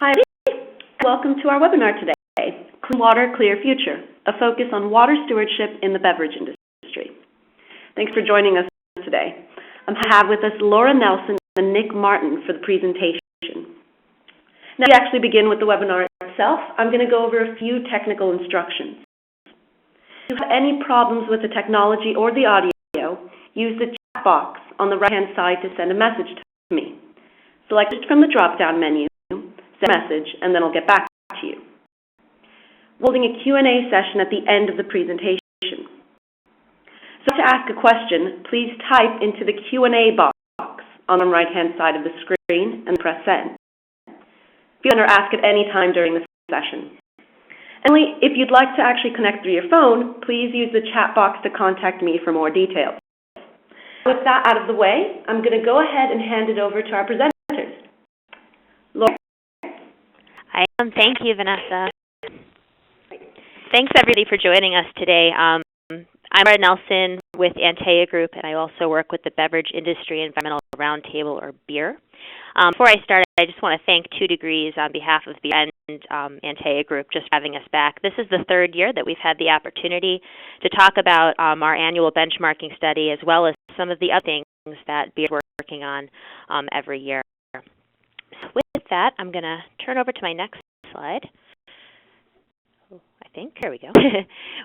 Hi, welcome to our webinar today, Clean Water, Clear Future, a focus on water stewardship in the beverage industry. Thanks for joining us today. I have with us Laura Nelson and Nick Martin for the presentation. Now, to actually begin with the webinar itself, I'm going to go over a few technical instructions. If you have any problems with the technology or the audio, use the chat box on the right-hand side to send a message to me. Select it from the drop-down menu, send a message, and then I'll get back to you. We're holding a Q&A session at the end of the presentation. So to ask a question, please type into the Q&A box on the right-hand side of the screen and press send. You can ask at any time during the session. And if you'd like to actually connect through your phone, please use the chat box to contact me for more details. With that out of the way, I'm going to go ahead and hand it over to our presenters. Laura? Thank you, Vanessa. Thanks, everybody, for joining us today. I'm Laura Nelson with Antea Group, and I also work with the Beverage Industry Environmental Roundtable, or BIER. Before I start, I just want to thank 2 Degrees on behalf of BIER and Antea Group just for having us back. This is the 3rd year that we've had the opportunity to talk about our annual benchmarking study, as well as some of the other things that BIER is working on every year. So with that, I'm going to turn over to my next slide. I think, there we go,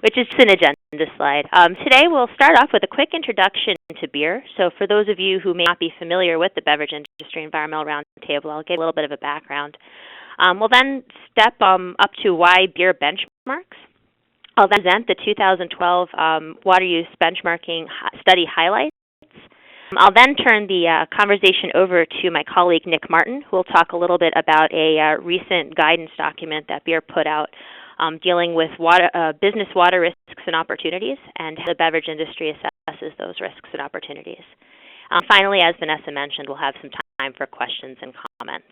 which is an agenda slide. Today we'll start off with a quick introduction to BIER. So for those of you who may not be familiar with the Beverage Industry Environmental Roundtable, I'll give a little bit of a background. We'll then step up to why BIER benchmarks. I'll then present the 2012 Water Use Benchmarking Study highlights. I'll then turn the conversation over to my colleague Nick Martin, who will talk a little bit about a recent guidance document that BIER put out dealing with business water risks and opportunities, and how the beverage industry assesses those risks and opportunities. Finally, as Vanessa mentioned, we'll have some time for questions and comments.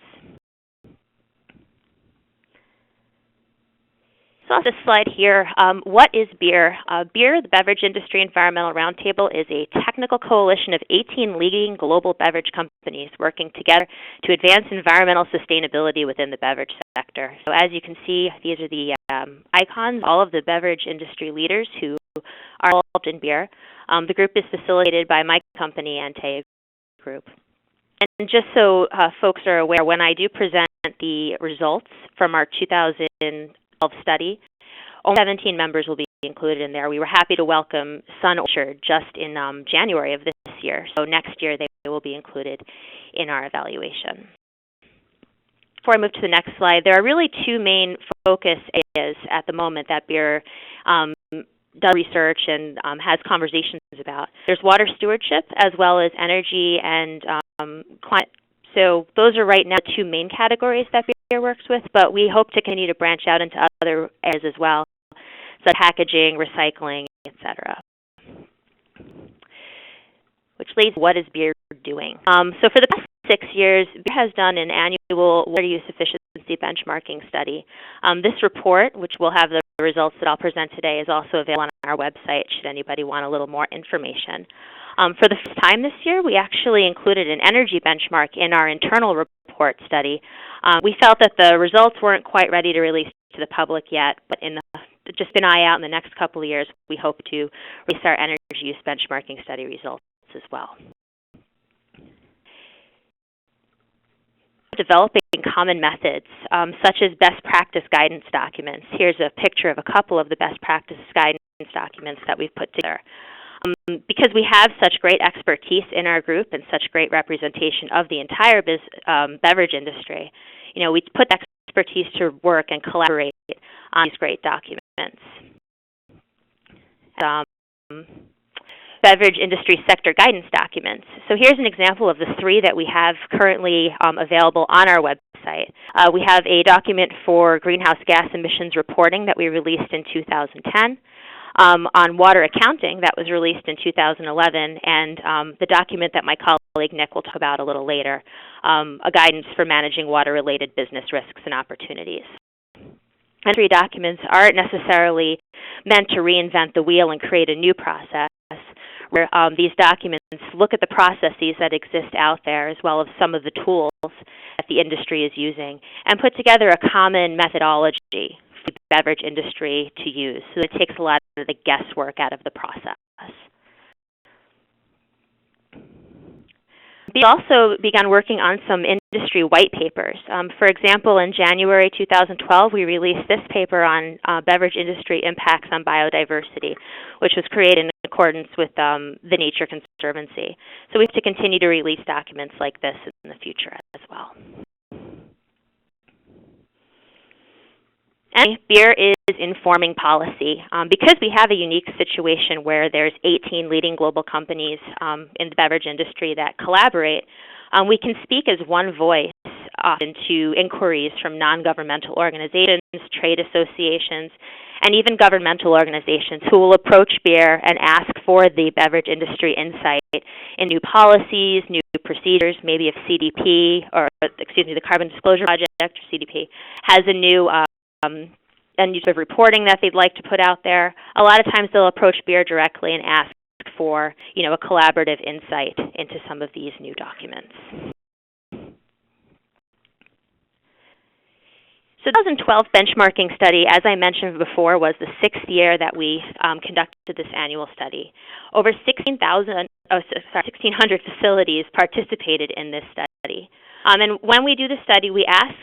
So on this slide here, what is BIER? BIER, the Beverage Industry Environmental Roundtable, is a technical coalition of 18 leading global beverage companies working together to advance environmental sustainability within the beverage sector. So as you can see, these are the icons, all of the beverage industry leaders who are involved in BIER. The group is facilitated by my company, Antea Group. And just so folks are aware, when I do present the results from our 2012 study, only 17 members will be included in there. We were happy to welcome Sun Orchard just in January of this year. So next year they will be included in our evaluation. Before I move to the next slide, there are really 2 main focus areas at the moment that BIER does research and has conversations about. There's water stewardship as well as energy and climate. So those are right now 2 main categories that BIER works with, but we hope to continue to branch out into other areas as well, such as packaging, recycling, etc. Which leads to what is BIER doing. So for the past 6 years, BIER has done an annual water use efficiency benchmarking study. This report, which will have the results that I'll present today, is also available on our website should anybody want a little more information. For the first time this year, we actually included an energy benchmark in our internal report study. We felt that the results weren't quite ready to release to the public yet, but just an eye out in the next couple of years, we hope to release our energy use benchmarking study results as well. Developing common methods, such as best practice guidance documents. Here's a picture of a couple of the best practice guidance documents that we've put together. Because we have such great expertise in our group and such great representation of the entire beverage industry, we put that expertise to work and collaborate on these great documents. Beverage industry sector guidance documents. So here's an example of the 3 that we have currently available on our website. We have a document for greenhouse gas emissions reporting that we released in 2010. On water accounting that was released in 2011, and the document that my colleague Nick will talk about a little later, a guidance for managing water-related business risks and opportunities. And 3 documents aren't necessarily meant to reinvent the wheel and create a new process, where these documents look at the processes that exist out there, as well as some of the tools that the industry is using and put together a common methodology for the beverage industry to use. So it takes a lot of the guesswork out of the process. We also began working on some industry white papers. For example, in January 2012, we released this paper on beverage industry impacts on biodiversity, which was created in accordance with the Nature Conservancy. So we have to continue to release documents like this in the future as well. And BIER is informing policy. Because we have a unique situation where there's 18 leading global companies in the beverage industry that collaborate, we can speak as one voice often to inquiries from non-governmental organizations, trade associations, and even governmental organizations who will approach BIER and ask for the beverage industry insight in new policies, new procedures, maybe if CDP, or excuse me, the Carbon Disclosure Project, or CDP, has a new and use of reporting that they'd like to put out there. A lot of times they'll approach BIER directly and ask for, a collaborative insight into some of these new documents. So the 2012 benchmarking study, as I mentioned before, was the 6th year that we conducted this annual study. Over 1,600 facilities participated in this study. And when we do the study, we ask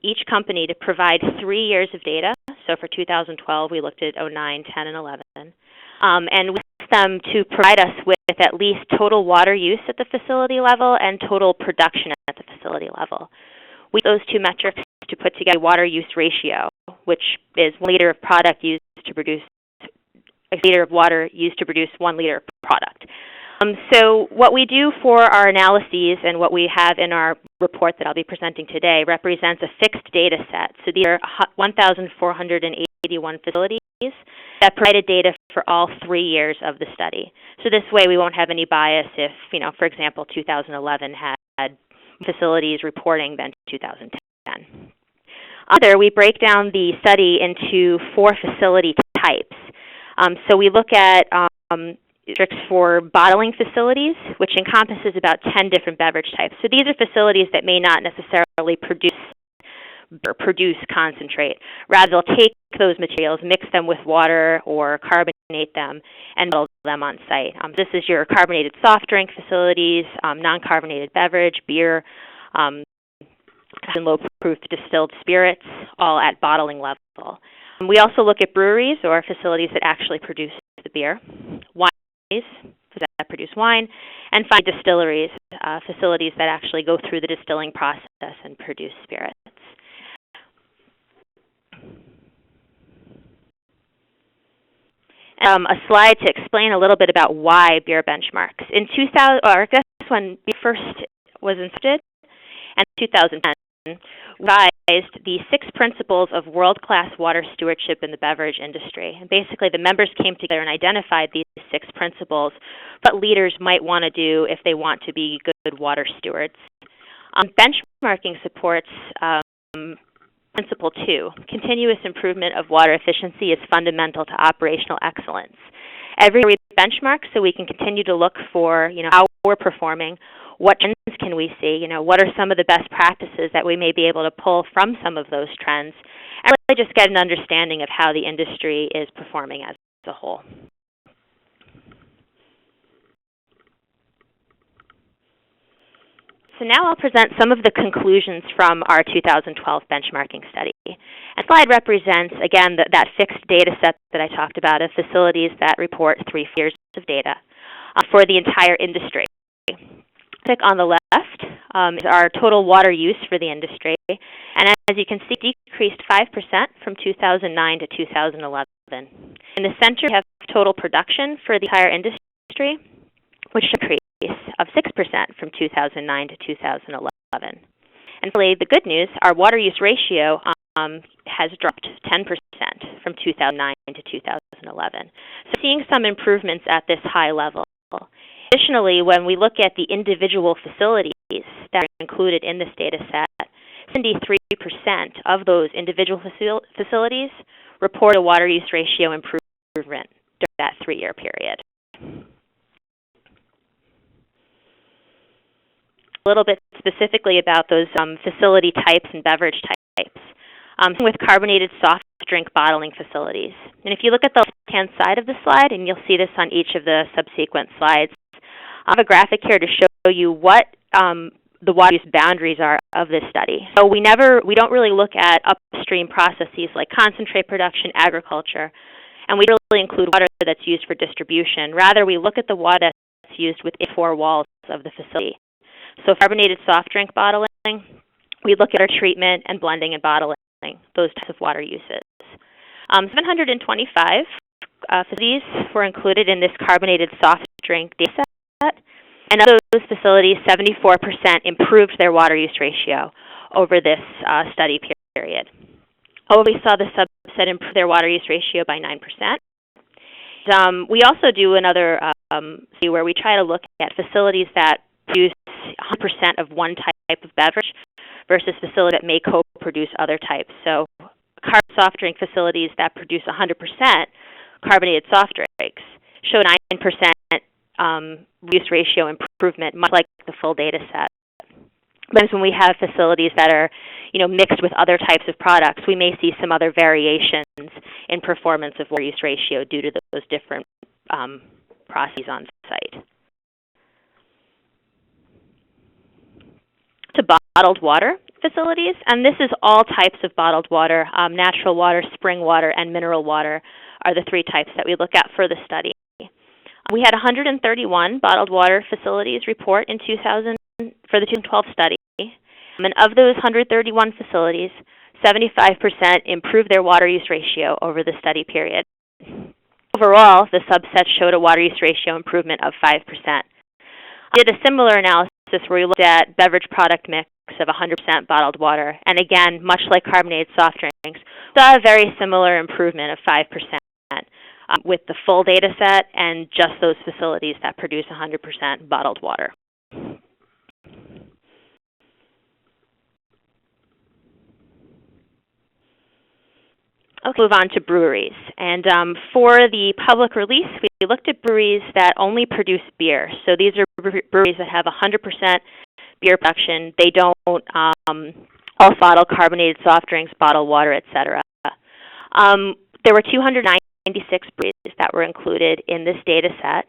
each company to provide 3 years of data. So for 2012, we looked at 09, 10, and 11. And we asked them to provide us with at least total water use at the facility level and total production at the facility level. We use those two metrics to put together a water use ratio, which is 1 liter of product used to produce, a liter of water used to produce 1 liter of product. So what we do for our analyses and what we have in our report that I'll be presenting today represents a fixed data set. So these are 1,481 facilities that provided data for all 3 years of the study. So this way we won't have any bias if, for example, 2011 had facilities reporting than 2010. We break down the study into 4 facility types. So we look at metrics for bottling facilities, which encompasses about 10 different beverage types. So these are facilities that may not necessarily produce concentrate. Rather, they'll take those materials, mix them with water or carbonate them, and bottle them on site. This is your carbonated soft drink facilities, non-carbonated beverage, beer, and low-proof distilled spirits, all at bottling level. We also look at breweries or facilities that actually produce the beer, wineries that produce wine, and finally distilleries, facilities that actually go through the distilling process and produce spirits. A slide to explain a little bit about why BIER benchmarks. In 2000, or I guess when BIER first was instituted, and 2010, revised the 6 principles of world-class water stewardship in the beverage industry. And basically, the members came together and identified these 6 principles, what leaders might want to do if they want to be good water stewards. Benchmarking supports Principle 2, continuous improvement of water efficiency is fundamental to operational excellence. Every year we benchmark so we can continue to look for, how we're performing, what trends can we see, what are some of the best practices that we may be able to pull from some of those trends, and really just get an understanding of how the industry is performing as a whole. So now I'll present some of the conclusions from our 2012 benchmarking study. And slide represents, again, that fixed data set that I talked about of facilities that report 3 years of data for the entire industry. On the left is our total water use for the industry. And as you can see, it decreased 5% from 2009 to 2011. In the center, we have total production for the entire industry, which increased of 6% from 2009 to 2011. And finally, the good news, our water use ratio has dropped 10% from 2009 to 2011. So seeing some improvements at this high level. Additionally, when we look at the individual facilities that are included in this data set, 73% of those individual facilities report a water use ratio improvement during that 3-year period. little bit specifically about those facility types and beverage types. With carbonated soft drink bottling facilities. And if you look at the left-hand side of the slide, and you'll see this on each of the subsequent slides, I have a graphic here to show you what the water use boundaries are of this study. So we don't really look at upstream processes like concentrate production, agriculture, and we don't really include water that's used for distribution. Rather, we look at the water that's used within the four walls of the facility. So carbonated soft drink bottling, we look at our treatment and blending and bottling, those types of water uses. 725 facilities were included in this carbonated soft drink data set. And of those facilities, 74% improved their water use ratio over this study period. We saw the subset improve their water use ratio by 9%. We also do another study where we try to look at facilities that produce 100% of one type of beverage versus facilities that may co-produce other types. So soft drink facilities that produce 100% carbonated soft drinks show 9% use ratio improvement, much like the full data set. But when we have facilities that are, mixed with other types of products, we may see some other variations in performance of water use ratio due to those different processes on site. To bottled water facilities, and this is all types of bottled water. Natural water, spring water, and mineral water are the three types that we look at for the study. We had 131 bottled water facilities report in for the 2012 study. And of those 131 facilities, 75% improved their water use ratio over the study period. Overall, the subset showed a water use ratio improvement of 5%. I did a similar analysis where we looked at beverage product mix of 100% bottled water. And again, much like carbonated soft drinks, saw a very similar improvement of 5%. With the full data set and just those facilities that produce 100% bottled water. Okay, move on to breweries. And for the public release, we looked at breweries that only produce beer. So these are breweries that have 100% beer production. They don't also bottle carbonated soft drinks, bottled water, etc. There were 296 breweries that were included in this data set.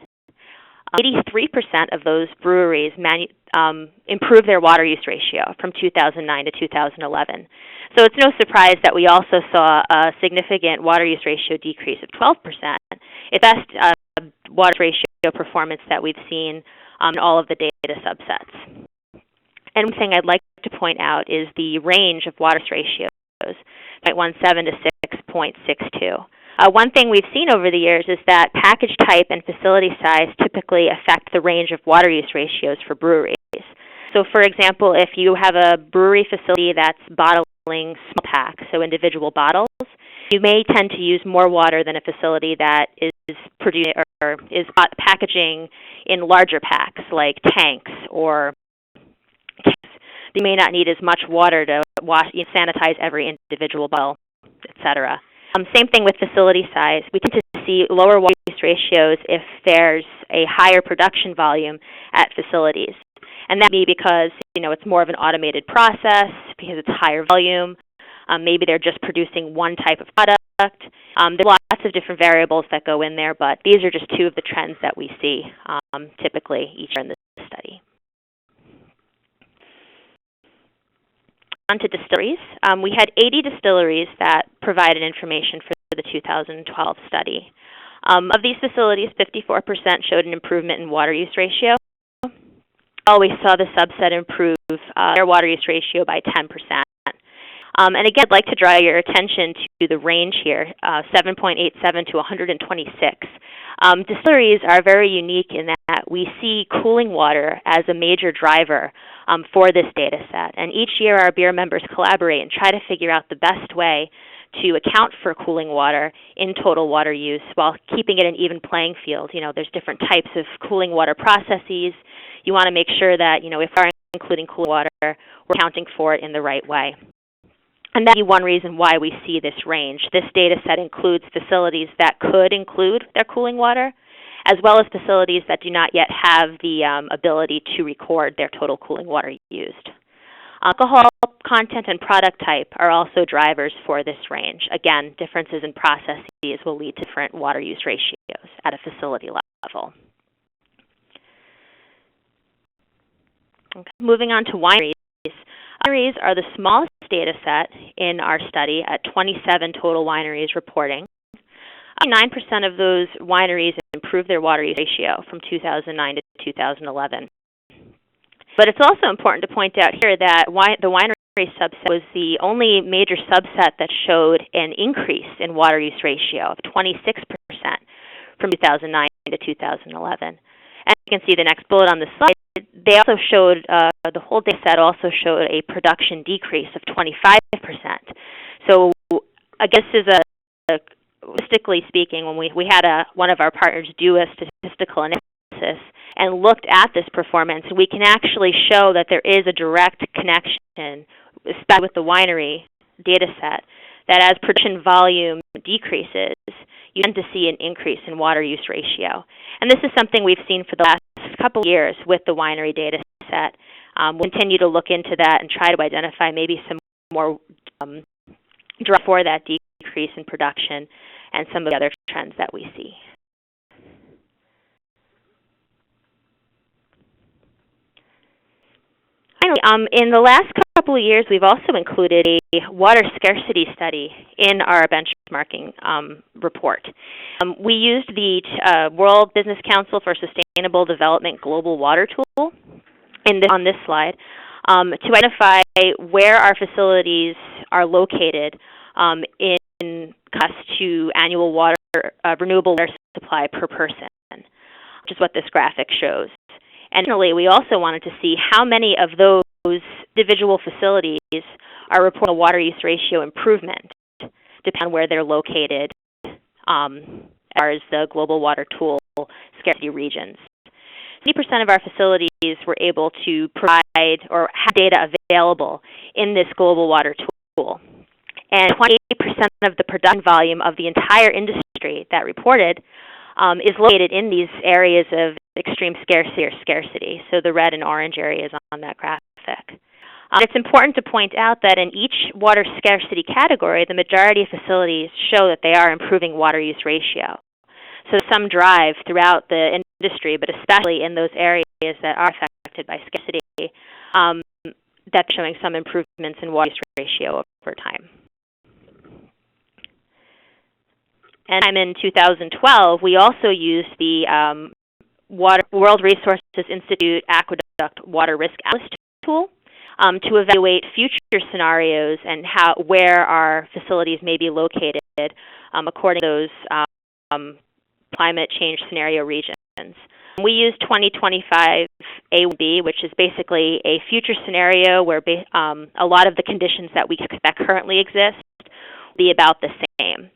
83% of those breweries improved their water use ratio from 2009 to 2011. So it's no surprise that we also saw a significant water use ratio decrease of 12%. It's best water ratio performance that we've seen in all of the data subsets. And one thing I'd like to point out is the range of water ratios, 0.17 to 6.62. One thing we've seen over the years is that package type and facility size typically affect the range of water use ratios for breweries. So for example, if you have a brewery facility that's bottling small packs, so individual bottles, you may tend to use more water than a facility that is producing or is packaging in larger packs like tanks or tanks. You may not need as much water to sanitize every individual bottle, etc. Same thing with facility size. We tend to see lower water use ratios if there's a higher production volume at facilities. And that may be because, it's more of an automated process, because it's higher volume. Maybe they're just producing one type of product. There's lots of different variables that go in there, but these are just two of the trends that we see typically each year in this study. On to distilleries. We had 80 distilleries that provided information for the 2012 study. Of these facilities, 54% showed an improvement in water use ratio. We saw the subset improve their water use ratio by 10%. And again, I'd like to draw your attention to the range here, 7.87 to 126. Distilleries are very unique in that we see cooling water as a major driver for this data set. And each year our BIER members collaborate and try to figure out the best way to account for cooling water in total water use while keeping it an even playing field. There's different types of cooling water processes. You want to make sure that, if we're including cooling water, we're accounting for it in the right way. And that's one reason why we see this range. This data set includes facilities that could include their cooling water, as well as facilities that do not yet have the ability to record their total cooling water used. Alcohol content and product type are also drivers for this range. Again, differences in processes will lead to different water use ratios at a facility level. Okay. Moving on to wineries. Wineries are the smallest data set in our study at 27 total wineries reporting. 9% of those wineries improved their water use ratio from 2009 to 2011. But it's also important to point out here that the winery subset was the only major subset that showed an increase in water use ratio of 26% from 2009 to 2011. And you can see the next bullet on the slide. They also showed, the whole data set also showed a production decrease of 25%. So I guess this is statistically speaking, when we had one of our partners do a statistical analysis and looked at this performance, we can actually show that there is a direct connection, especially with the winery data set, that as production volume decreases, you tend to see an increase in water use ratio. And this is something we've seen for the last couple of years with the winery data set. We'll continue to look into that and try to identify maybe some more drive for that decrease in production and some of the other trends that we see. Finally, in the last couple of years, we've also included a water scarcity study in our benchmarking report. We used the World Business Council for Sustainable Development Global Water Tool on this slide to identify where our facilities are located in cost to annual water renewable water supply per person, which is what this graphic shows. And finally, we also wanted to see how many of those individual facilities are reporting a water use ratio improvement, depending on where they're located, as far as the Global Water Tool scarcity regions. 80% of our facilities were able to provide or have data available in this Global Water Tool. And 28% of the production volume of the entire industry that reported is located in these areas of extreme scarcity, so the red and orange areas on that graphic. It's important to point out that in each water scarcity category, the majority of facilities show that they are improving water use ratio. So some drive throughout the industry, but especially in those areas that are affected by scarcity, that's showing some improvements in water use ratio over time. And in 2012, we also used the World Resources Institute Aqueduct Water Risk Analysis tool to evaluate future scenarios and where our facilities may be located according to those climate change scenario regions. We used 2025 A1B, which is basically a future scenario where a lot of the conditions that currently exist will be about the same.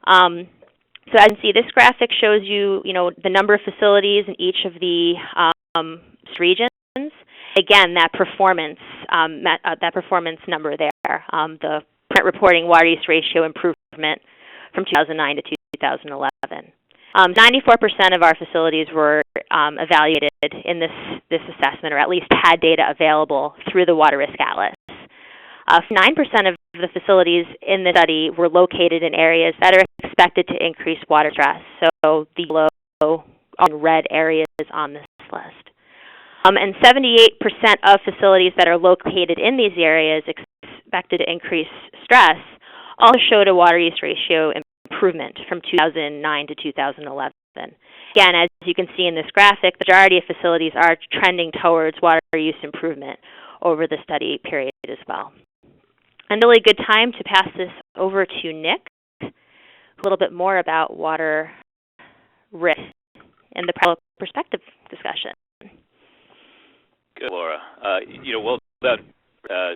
So as you can see, this graphic shows you, the number of facilities in each of the regions. Again, that performance number there, the print reporting water use ratio improvement from 2009 to 2011. 94% of our facilities were evaluated in this assessment, or at least had data available through the Water Risk Atlas. 9% of the facilities in the study were located in areas that are expected to increase water stress, so the low red areas on this list. And 78% of facilities that are located in these areas expected to increase stress also showed a water use ratio improvement from 2009 to 2011. Again, as you can see in this graphic, the majority of facilities are trending towards water use improvement over the study period as well. And really good time to pass this over to Nick, a little bit more about water risk and the perspective discussion. Good, Laura. Well done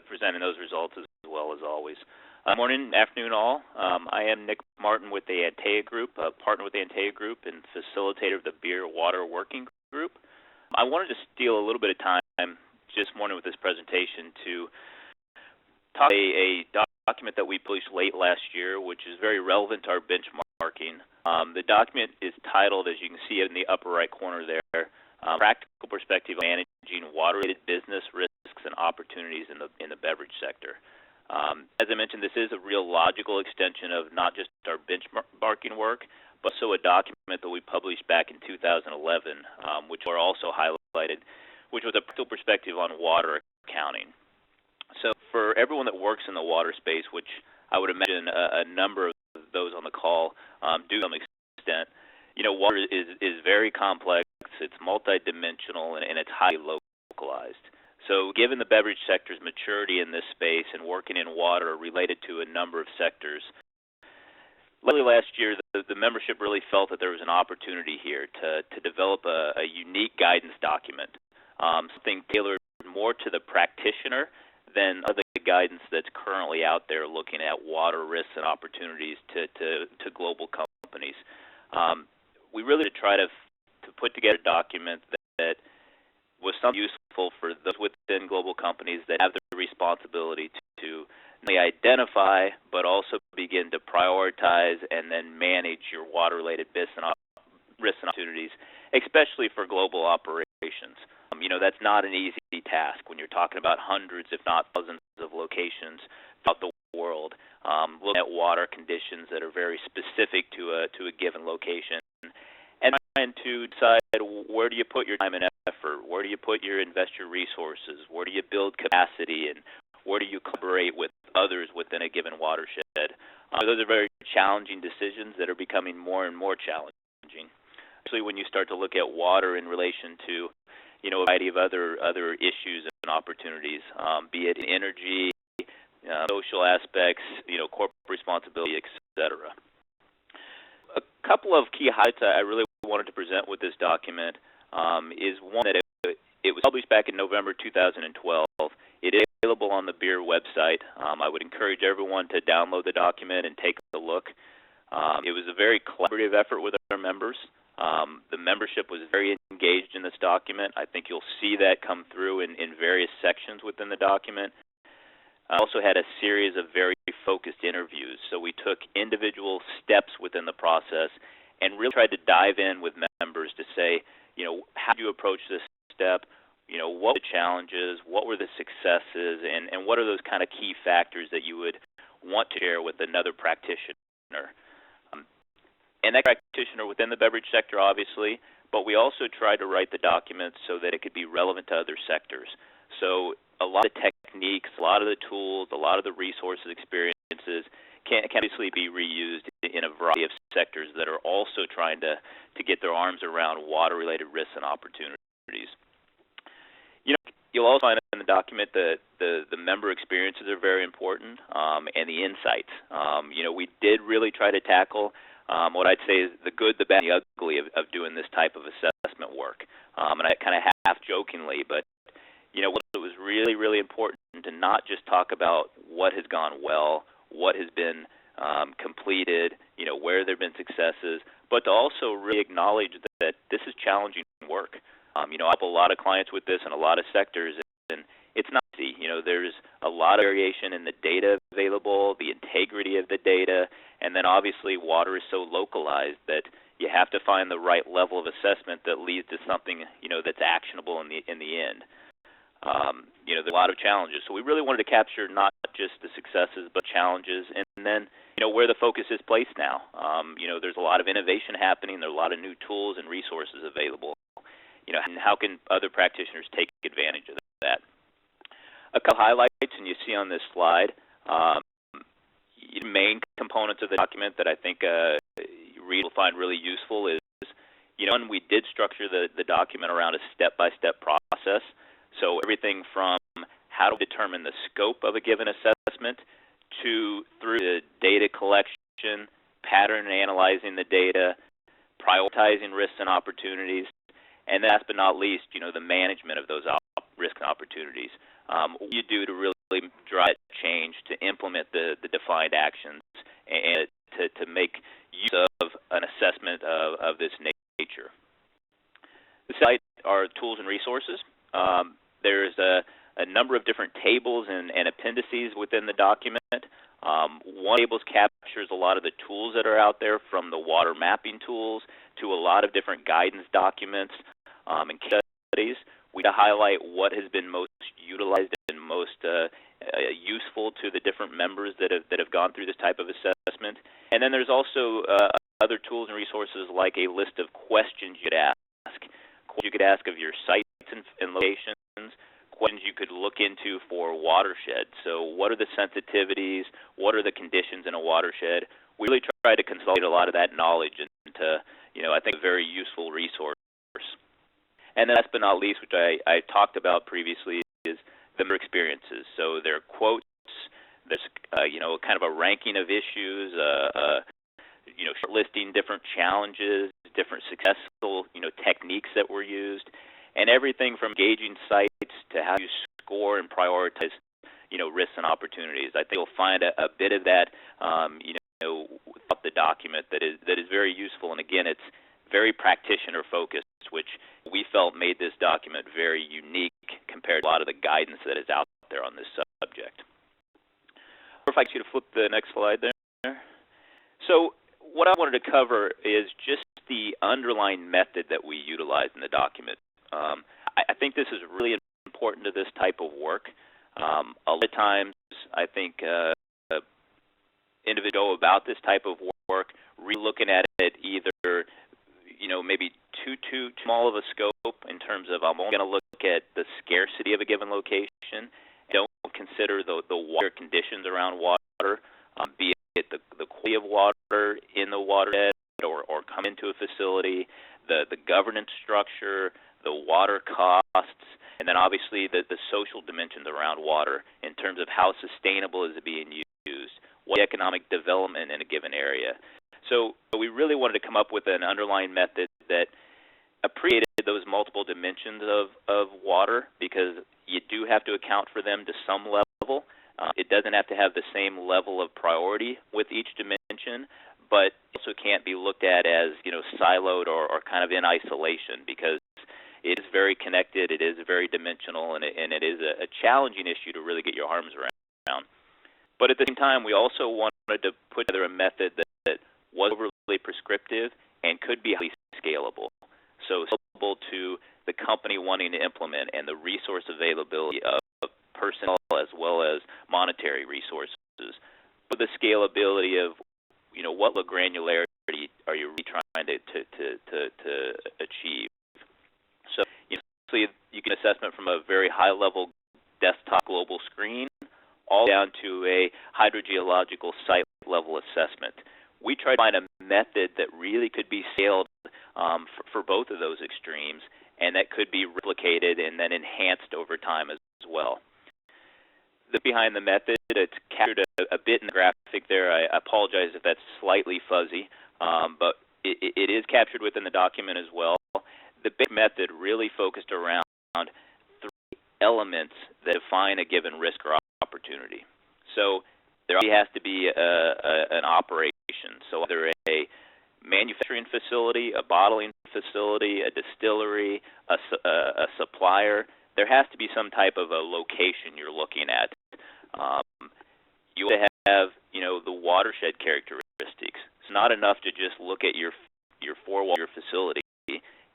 presenting those results as well as always. Morning, afternoon, all. I am Nick Martin with the Antea Group, a partner with the Antea Group and facilitator of the BIER Water Working Group. I wanted to steal a little bit of time this morning with this presentation to talk about a document that we published late last year, which is very relevant to our benchmarking benchmarking. The document is titled, as you can see in the upper right corner there, Practical Perspective on Managing Water-Related Business Risks and Opportunities in the Beverage Sector. As I mentioned, this is a real logical extension of not just our benchmarking work, but also a document that we published back in 2011, which were also highlighted, which was a practical perspective on water accounting. So for everyone that works in the water space, which I would imagine a number of those on the call do to some extent, water is very complex, it's multidimensional, and it's highly localized. So given the beverage sector's maturity in this space and working in water related to a number of sectors, early last year the membership really felt that there was an opportunity here to develop a unique guidance document, something tailored more to the practitioner than other guidance that's currently out there looking at water risks and opportunities to global companies. We really try to put together a document that was something useful for those within global companies that have the responsibility to not only identify but also begin to prioritize and then manage your water-related risks and opportunities, especially for global operations. That's not an easy task when you're talking about hundreds, if not thousands, of locations throughout the world, looking at water conditions that are very specific to a given location, and trying to decide where do you put your time and effort, where do you invest your resources, where do you build capacity, and where do you collaborate with others within a given watershed. Those are very challenging decisions that are becoming more and more challenging, especially when you start to look at water in relation to a variety of other issues and opportunities, be it in energy, social aspects, corporate responsibility, etc. A couple of key highlights I really wanted to present with this document is one that it was published back in November 2012. It is available on the BIER website. I would encourage everyone to download the document and take a look. It was a very collaborative effort with our members. The membership was very engaged in this document. I think you'll see that come through in various sections within the document. I also had a series of very focused interviews. So we took individual steps within the process and really tried to dive in with members to say, how do you approach this step? What were the challenges? What were the successes? And what are those kind of key factors that you would want to share with another practitioner? And that practitioner within the beverage sector, obviously, but we also tried to write the document so that it could be relevant to other sectors. So a lot of techniques, a lot of the tools, a lot of the resources, experiences can obviously be reused in a variety of sectors that are also trying to get their arms around water-related risks and opportunities. You'll also find in the document that the member experiences are very important, and the insights. We did really try to tackle what I'd say is the good, the bad, and the ugly of doing this type of assessment work. And I kind of half jokingly, but it was really, really important to not just talk about what has gone well, what has been completed, where there have been successes, but to also really acknowledge that this is challenging work. I help a lot of clients with this in a lot of sectors, and it's not easy. There's a lot of variation in the data available, the integrity of the data, and then obviously water is so localized that you have to find the right level of assessment that leads to something that's actionable in the end. There's a lot of challenges, so we really wanted to capture not just the successes but challenges, and then where the focus is placed now. There's a lot of innovation happening. There are a lot of new tools and resources available. And how can other practitioners take advantage of that? A couple highlights, and you see on this slide, main components of the document that I think readers will find really useful is, one, we did structure the document around a step-by-step process. So everything from how to determine the scope of a given assessment through the data collection, pattern analyzing the data, prioritizing risks and opportunities, and last but not least, the management of those risks and opportunities. What you do to really drive change, to implement the defined actions, and to make use of an assessment of this nature. The site are tools and resources. There's a a number of different tables and appendices within the document. One table captures a lot of the tools that are out there, from the water mapping tools to a lot of different guidance documents and case studies. We highlight what has been most utilized and most useful to the different members that have gone through this type of assessment. And then there's also other tools and resources like a list of questions you could ask. You could ask of your sites and locations, questions you could look into for watershed. So what are the sensitivities? What are the conditions in a watershed? We really try to consolidate a lot of that knowledge into, I think, a very useful resource. And then last but not least, which I talked about previously, is the member experiences. So there are quotes, there's kind of a ranking of issues, shortlisting different challenges, different successful techniques that were used, and everything from gauging sites to how you score and prioritize risks and opportunities. I think you'll find a bit of that throughout the document that is very useful. And again, it's very practitioner focused, which we felt made this document very unique compared to a lot of the guidance that is out there on this subject. Or if I could get you to flip the next slide there. So what I wanted to cover is just the underlying method that we utilize in the document. I think this is really important to this type of work. A lot of times I think individuals go about this type of work re-looking at it either maybe too small of a scope in terms of I'm only going to look at the scarcity of a given location, don't consider the water conditions around water, be it the quality of water in the watershed or come into a facility, the governance structure, the water costs, and then obviously the social dimensions around water in terms of how sustainable is it being used, what economic development in a given area. So we really wanted to come up with an underlying method that appreciated those multiple dimensions of water, because you do have to account for them to some level. It doesn't have to have the same level of priority with each dimension, but also can't be looked at as siloed or kind of in isolation, because it is very connected, it is very dimensional, and it is a challenging issue to really get your arms around. But at the same time, we also wanted to put together a method that was overly prescriptive and could be highly scalable. So scalable to the company wanting to implement and the resource availability of personnel as well as monetary resources. But the scalability of, what level of granularity are you really trying to achieve? So you can assessment from a very high level desktop global screen all down to a hydrogeological site level assessment. We tried to find a method that really could be scaled for both of those extremes, and that could be replicated and then enhanced over time as well. Behind the method, it's captured a bit in the graphic there. I apologize if that's slightly fuzzy, but it is captured within the document as well. The big method really focused around three elements that define a given risk or opportunity. So there has to be an operation. So either a manufacturing facility, a bottling facility, a distillery, a supplier. There has to be some type of a location you're looking at. You have, the watershed characteristics. It's not enough to just look at your four-wall your facility.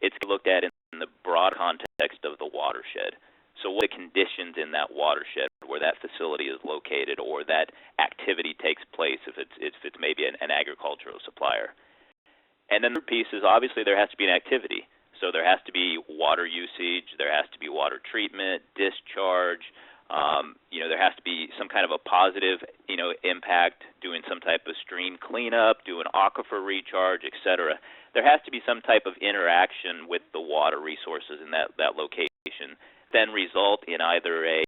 It's looked at in the broad context of the watershed. So what are the conditions in that watershed where that facility is located or that activity takes place if it's maybe an agricultural supplier. And then the piece is obviously there has to be an activity. So there has to be water usage, there has to be water treatment, discharge, there has to be some kind of a positive, impact, doing some type of stream cleanup, doing aquifer recharge, etc. There has to be some type of interaction with the water resources in that location, then result in either a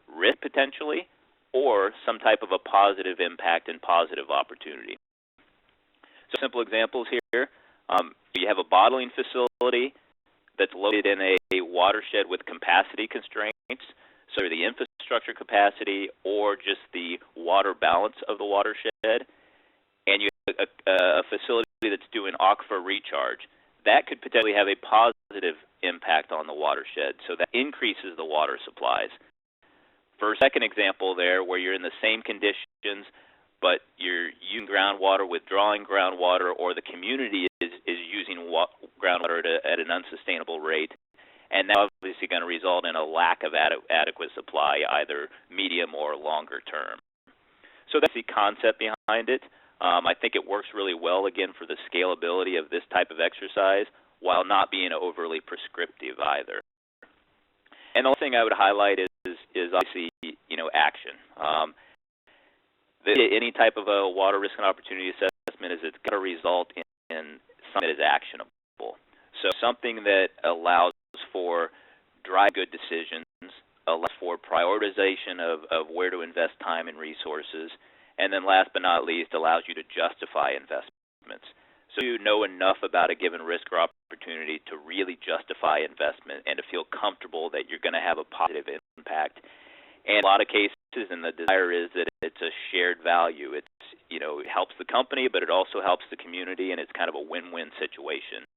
risk potentially or some type of a positive impact and positive opportunity. So simple examples here. You have a bottling facility that's located in a watershed with capacity constraints, so the infrastructure capacity or just the water balance of the watershed, and you have a facility that's doing aquifer recharge. That could potentially have a positive impact on the watershed, so that increases the water supplies. For a second example there, where you're in the same conditions, but you're using groundwater, withdrawing groundwater, or the community is using groundwater at an unsustainable rate, and that's obviously going to result in a lack of adequate supply, either medium or longer term. So that's the concept behind it. I think it works really well, again, for the scalability of this type of exercise, while not being overly prescriptive either. And the other thing I would highlight is obviously, action. Any type of a water risk and opportunity assessment is it's going to result in something that is actionable. So something that allows for dry good decisions, allows for prioritization of where to invest time and resources, and then last but not least, allows you to justify investments. So you know enough about a given risk or opportunity to really justify investment and to feel comfortable that you're going to have a positive impact. And in a lot of cases, and the desire is that it's a shared value. It's, it helps the company, but it also helps the community, and it's kind of a win-win situation.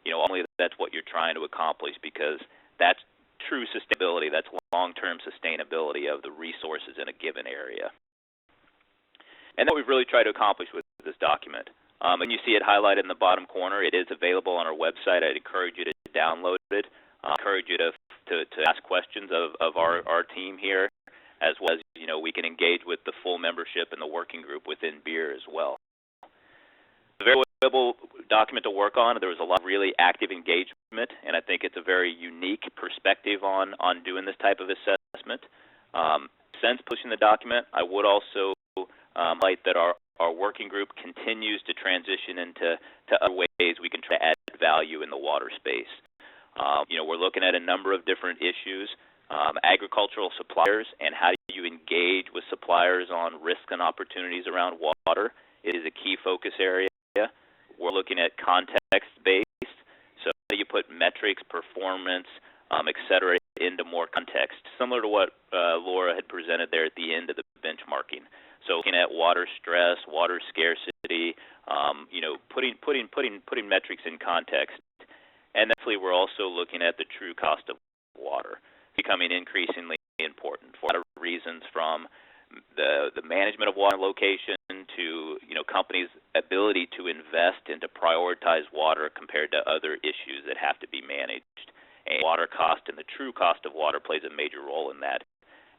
Only that's what you're trying to accomplish, because that's true sustainability. That's long-term sustainability of the resources in a given area. And that we've really tried to accomplish with this document. And you see it highlighted in the bottom corner. It is available on our website. I'd encourage you to download it. I encourage you to ask questions of our team here, as well as, we can engage with the full membership and the working group within BIER as well. It's a very valuable document to work on. There was a lot of really active engagement, and I think it's a very unique perspective on doing this type of assessment. Since pushing the document, I would also highlight that our working group continues to transition into other ways we can try to add value in the water space. We're looking at a number of different issues. Agricultural suppliers and how you engage with suppliers on risks and opportunities around water is a key focus area. We're looking at context-based, so how do you put metrics, performance, et cetera, into more context, similar to what Laura had presented there at the end of the benchmarking. So looking at water stress, water scarcity, putting metrics in context. And definitely we're also looking at the true cost of water, becoming increasingly important for a lot of reasons, from the management of water location to companies' ability to invest and to prioritize water compared to other issues that have to be managed. And water cost and the true cost of water plays a major role in that,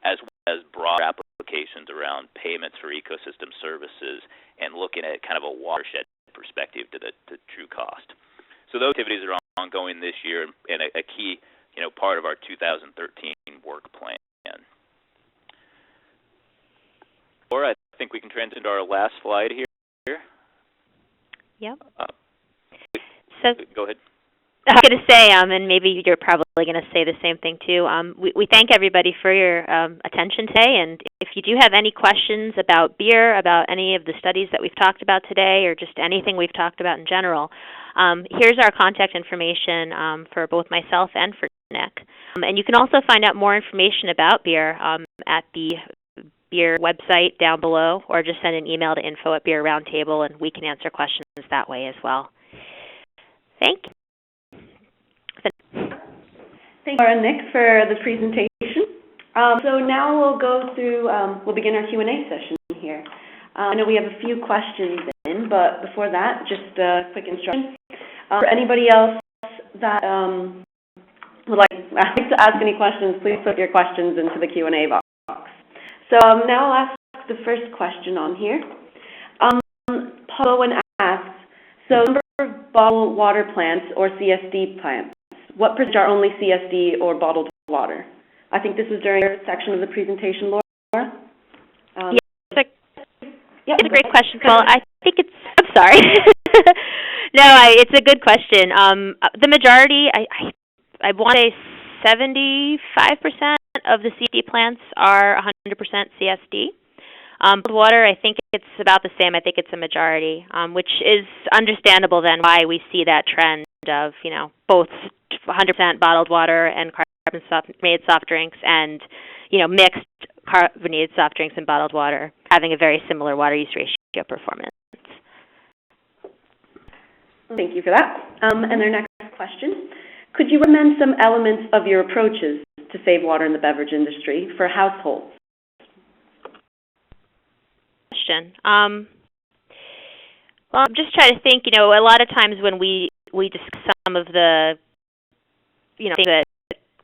as well as broader applications around payments for ecosystem services and looking at kind of a watershed perspective to the true cost. So those activities are ongoing this year and a key part of our 2013 work plan. Laura, I think we can transition to our last slide here. Yep. Go ahead. I was going to say, and maybe you're probably going to say the same thing too, we thank everybody for your attention today, and if you do have any questions about BIER, about any of the studies that we've talked about today, or just anything we've talked about in general, here's our contact information for both myself and for Nick. And you can also find out more information about BIER at the BIER website down below, or just send an email to info@BIER Roundtable, and we can answer questions that way as well. Thank you. Thank you, Laura and Nick, for the presentation. So now we'll begin our Q&A session here. I know we have a few questions in, but before that, just a quick instruction. For anybody else that would like to ask any questions, please put your questions into the Q&A box. So now I'll ask the first question on here. Paul Owen asks, so number of bottled water plants or CSD plants, what percentage are only CSD or bottled water? I think this was during your section of the presentation, Laura. It's a great question, Paul. I think I'm sorry. No, it's a good question. The majority, I want to say 75% of the CSD plants are 100% CSD. Bottled water, I think it's about the same. I think it's a majority, which is understandable then why we see that trend of, both 100% bottled water and carbonated soft drinks and, mixed carbonated soft drinks and bottled water having a very similar water use ratio performance. Thank you for that. And our next question. Could you recommend some elements of your approaches to save water in the beverage industry for households? Question. Well, I'm just trying to think, a lot of times when we discuss some of the, things that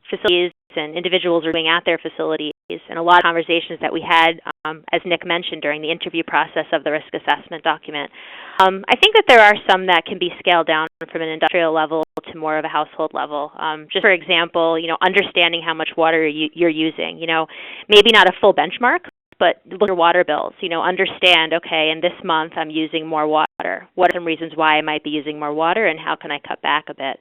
facilities and individuals are doing at their facilities, and a lot of conversations that we had, as Nick mentioned, during the interview process of the risk assessment document. I think that there are some that can be scaled down from an industrial level to more of a household level. Just for example, understanding how much water you're using. Maybe not a full benchmark, but look at your water bills. Understand, okay, in this month I'm using more water. What are some reasons why I might be using more water, and how can I cut back a bit?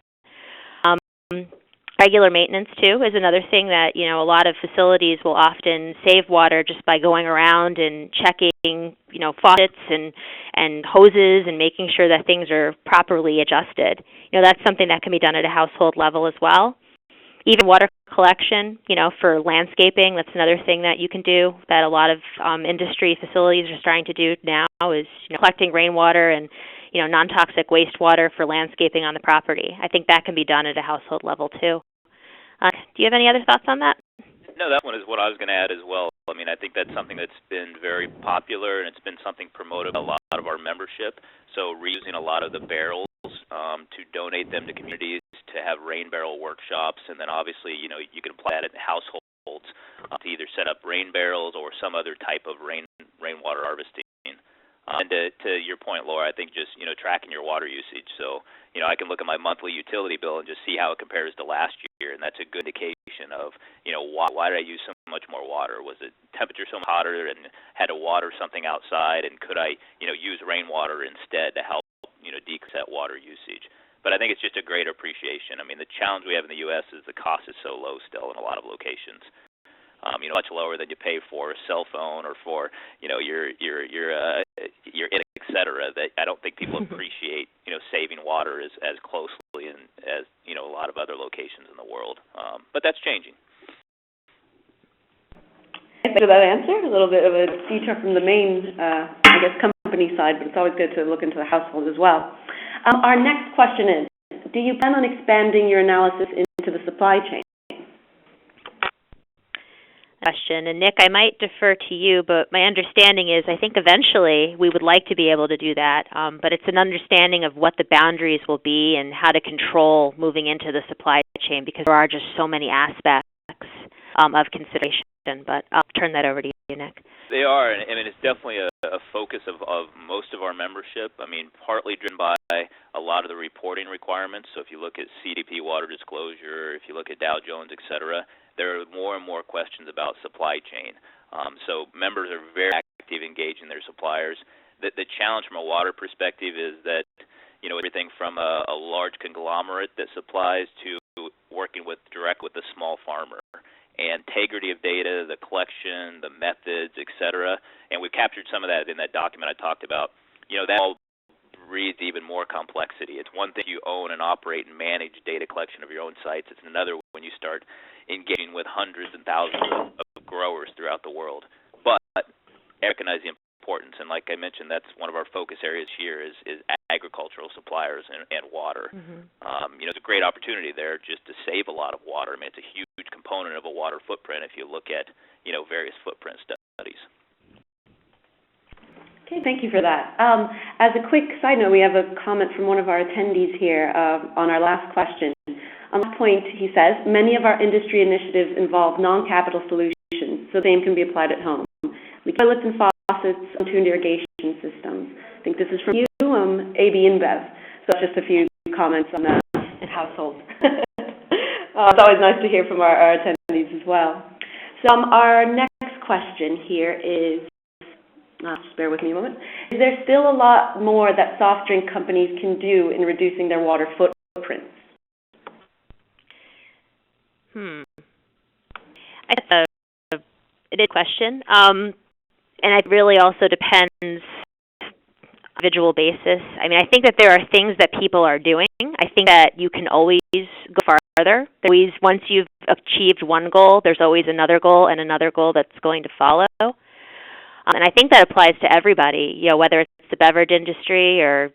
Regular maintenance, too, is another thing that, a lot of facilities will often save water just by going around and checking, faucets and hoses and making sure that things are properly adjusted. That's something that can be done at a household level as well. Even water collection, for landscaping, that's another thing that you can do that a lot of industry facilities are starting to do now is collecting rainwater and non-toxic wastewater for landscaping on the property. I think that can be done at a household level too. Do you have any other thoughts on that? No, that one is what I was going to add as well. I think that's something that's been very popular, and it's been something promoted by a lot of our membership. So reusing a lot of the barrels to donate them to communities, to have rain barrel workshops, and then obviously, you can apply that in households to either set up rain barrels or some other type of rainwater harvesting. And to your point, Laura, I think just, tracking your water usage. So, I can look at my monthly utility bill and just see how it compares to last year, and that's a good indication of, why did I use so much more water? Was the temperature so much hotter and had to water something outside, and could I, use rainwater instead to help, decrease that water usage? But I think it's just a great appreciation. The challenge we have in the U.S. is the cost is so low still in a lot of locations. Much lower than you pay for a cell phone or for, your internet, et cetera, that I don't think people appreciate, saving water as closely as, a lot of other locations in the world. But that's changing. Thanks for that answer. A little bit of a detour from the main, company side, but it's always good to look into the household as well. Our next question is, do you plan on expanding your analysis into the supply chain? Question. And Nick, I might defer to you, but my understanding is I think eventually we would like to be able to do that, but it's an understanding of what the boundaries will be and how to control moving into the supply chain, because there are just so many aspects of consideration. But I'll turn that over to you, Nick. They are, and it's definitely a focus of most of our membership. Partly driven by a lot of the reporting requirements. So if you look at CDP water disclosure, if you look at Dow Jones, et cetera, there are more and more questions about supply chain. So members are very active engaging their suppliers. The challenge from a water perspective is that, everything from a large conglomerate that supplies to working direct with the small farmer. And integrity of data, the collection, the methods, et cetera. And we've captured some of that in that document I talked about. That all breeds even more complexity. It's one thing you own and operate and manage data collection of your own sites. It's another when you start engaging with hundreds and thousands of growers throughout the world. But recognize the importance, and like I mentioned, that's one of our focus areas here is agricultural suppliers and water. Mm-hmm. It's a great opportunity there just to save a lot of water. It's a huge component of a water footprint if you look at, various footprint studies. Okay, thank you for that. As a quick side note, we have a comment from one of our attendees here on our last question. On this point, he says, many of our industry initiatives involve non-capital solutions, so the same can be applied at home. Like toilets and faucets, tuned irrigation systems. I think this is from you, AB InBev. So just a few comments on that in households. It's always nice to hear from our attendees as well. So our next question here is, just bear with me a moment. Is there still a lot more that soft drink companies can do in reducing their water footprints? That's a good question. And it really also depends on an individual basis. I think that there are things that people are doing. I think that you can always go farther. Once you've achieved one goal, there's always another goal and another goal that's going to follow. And I think that applies to everybody, whether it's the beverage industry or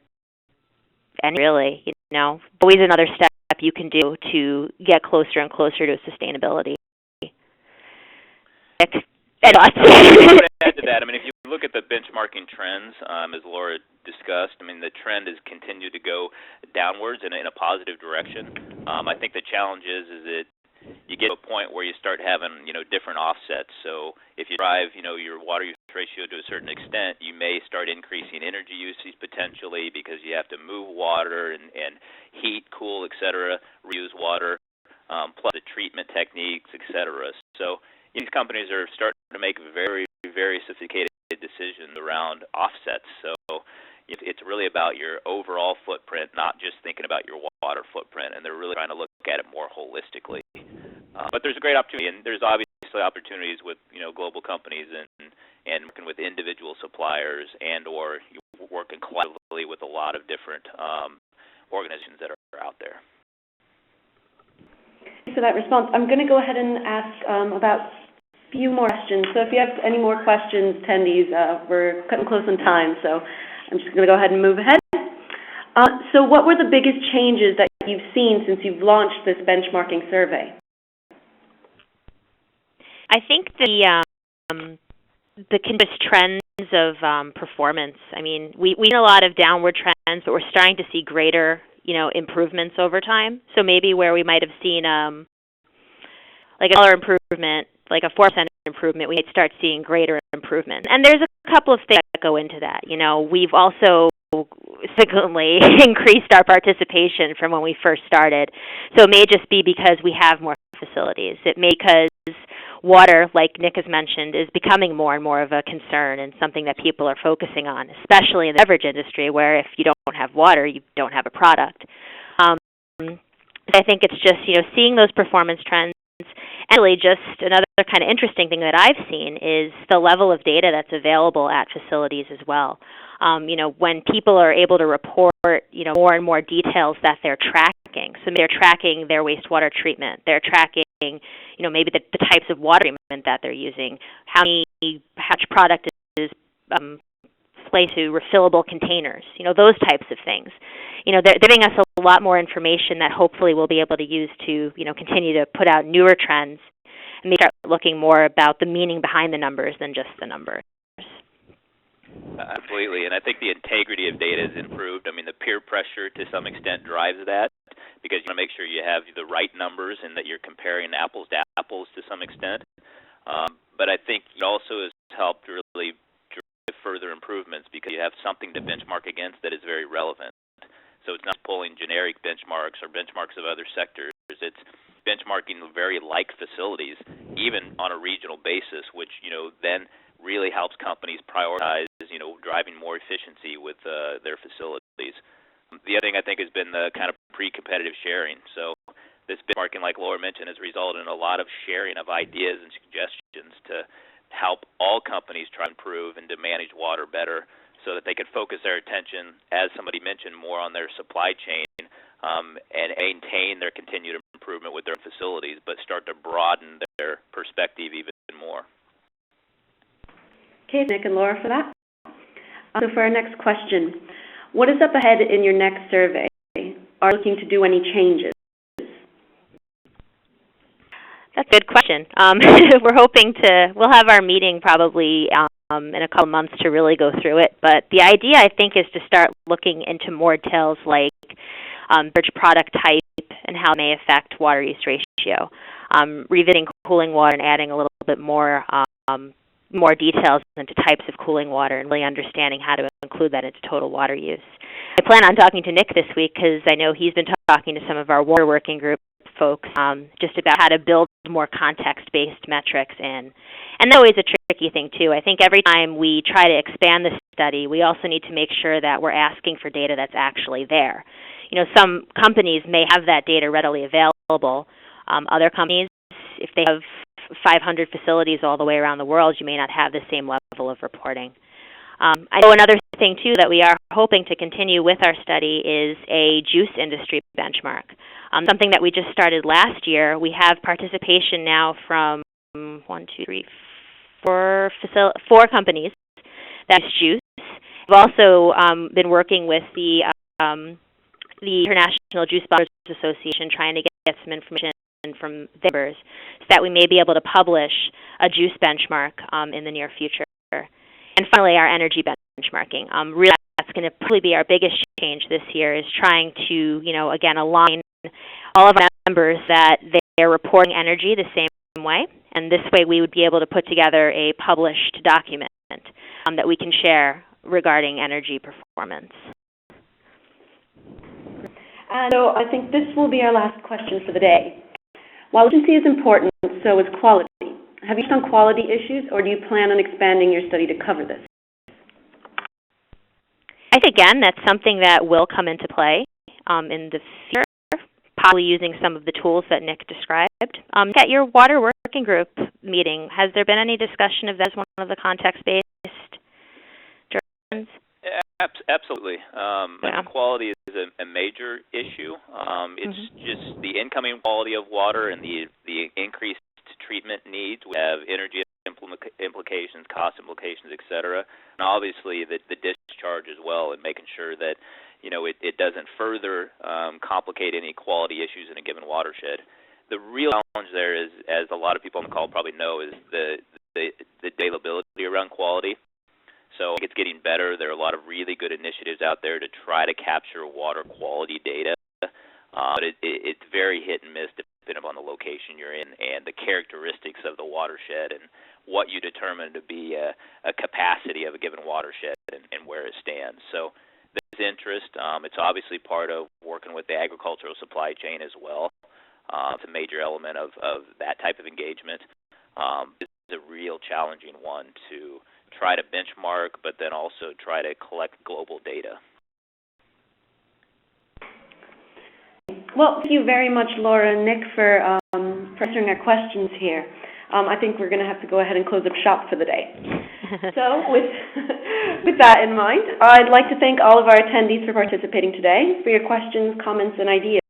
any really, always another step you can do to get closer and closer to sustainability. I would add to that. I mean, if you look at the benchmarking trends, as Laura discussed, I mean, the trend has continued to go downwards in a positive direction. I think the challenge is that you get to a point where you start having, different offsets. So if you drive, your water use ratio to a certain extent, you may start increasing energy usage potentially because you have to move water and heat, cool, et cetera, reuse water, plus the treatment techniques, et cetera. So these companies are starting to make very, very sophisticated decisions around offsets. So it's really about your overall footprint, not just thinking about your water footprint, and they're really trying to look at it more holistically. But there's a great opportunity, and there's obviously opportunities with global companies and working with individual suppliers and/or working collaboratively with a lot of different organizations that are out there. Thanks for that response. I'm going to go ahead and ask about a few more questions. So if you have any more questions, attendees, we're cutting close on time, so I'm just going to go ahead and move ahead. So what were the biggest changes that you've seen since you've launched this benchmarking survey? I think the continuous trends of performance. I mean, we've seen a lot of downward trends, but we're starting to see greater, improvements over time. So maybe where we might have seen like a dollar improvement, like a 4% improvement, we might start seeing greater improvement. And there's a couple of things that go into that. We've also significantly increased our participation from when we first started. So it may just be because we have more facilities. It may because water, like Nick has mentioned, is becoming more and more of a concern and something that people are focusing on, especially in the beverage industry, where if you don't have water, you don't have a product. I think it's just, seeing those performance trends. And really just another kind of interesting thing that I've seen is the level of data that's available at facilities as well. When people are able to report, more and more details that they're tracking. So they're tracking their wastewater treatment. They're tracking, maybe the types of water treatment that they're using, how much product is placed to refillable containers, those types of things. They're giving us a lot more information that hopefully we'll be able to use to, continue to put out newer trends and start looking more about the meaning behind the numbers than just the numbers. Absolutely, and I think the integrity of data has improved. I mean, the peer pressure to some extent drives that because you want to make sure you have the right numbers and that you're comparing apples to apples to some extent. But I think it also has helped really drive further improvements because you have something to benchmark against that is very relevant. So it's not pulling generic benchmarks or benchmarks of other sectors. It's benchmarking very like facilities, even on a regional basis, which, then really helps companies prioritize, driving more efficiency with their facilities. The other thing I think has been the kind of pre-competitive sharing. So this benchmarking, like Laura mentioned, has resulted in a lot of sharing of ideas and suggestions to help all companies try to improve and to manage water better so that they can focus their attention, as somebody mentioned, more on their supply chain and maintain their continued improvement with their facilities, but start to broaden their perspective even more. Okay, Nick and Laura for that. So for our next question, what is up ahead in your next survey? Are you looking to do any changes? That's a good question. We'll have our meeting probably in a couple months to really go through it. But the idea, I think, is to start looking into more details like beverage product type and how it may affect water use ratio, revisiting cooling water and adding a little bit more details into types of cooling water and really understanding how to include that into total water use. I plan on talking to Nick this week because I know he's been talking to some of our water working group folks just about how to build more context-based metrics in. And that's always a tricky thing, too. I think every time we try to expand the study, we also need to make sure that we're asking for data that's actually there. Some companies may have that data readily available. Other companies, if they have 500 facilities all the way around the world, you may not have the same level of reporting. I know another thing, too, that we are hoping to continue with our study is a juice industry benchmark, something that we just started last year. We have participation now from 4 companies that use juice. We've also been working with the the International Juice Bottlers Association trying to get some information from their members so that we may be able to publish a juice benchmark in the near future. And finally, our energy benchmarking. Really, that's going to probably be our biggest change this year, is trying to, again, align all of our members that they are reporting energy the same way. And this way we would be able to put together a published document that we can share regarding energy performance. And so I think this will be our last question for the day. While efficiency is important, so is quality. Have you touched on quality issues, or do you plan on expanding your study to cover this? I think, again, that's something that will come into play in the future, probably using some of the tools that Nick described. At your water working group meeting, has there been any discussion of that as one of the context-based directions? Absolutely. I think quality is a major issue. It's just the incoming quality of water and the increased treatment needs. We have energy implications, cost implications, et cetera, and obviously the discharge as well, and making sure that it doesn't further complicate any quality issues in a given watershed. The real challenge there is, as a lot of people on the call probably know, is the availability around quality. So it's getting better. There are a lot of really good initiatives out there to try to capture water quality data, but it's very hit and miss depending upon the location you're in and the characteristics of the watershed and what you determine to be a capacity of a given watershed and where it stands. So there's interest. It's obviously part of working with the agricultural supply chain as well. It's a major element of that type of engagement. It's a real challenging one to try to benchmark, but then also try to collect global data. Well, thank you very much, Laura and Nick, for answering our questions here. I think we're going to have to go ahead and close up shop for the day. So with that in mind, I'd like to thank all of our attendees for participating today, for your questions, comments, and ideas.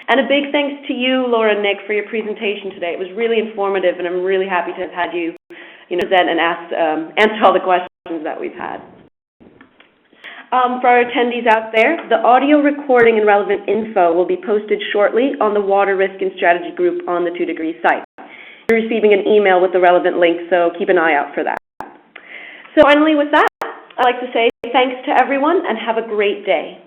And a big thanks to you, Laura and Nick, for your presentation today. It was really informative, and I'm really happy to have had you present and answer all the questions that we've had. For our attendees out there, the audio recording and relevant info will be posted shortly on the Water Risk and Strategy group on the 2 Degrees site. You're receiving an email with the relevant link, so keep an eye out for that. So finally, with that, I'd like to say thanks to everyone and have a great day.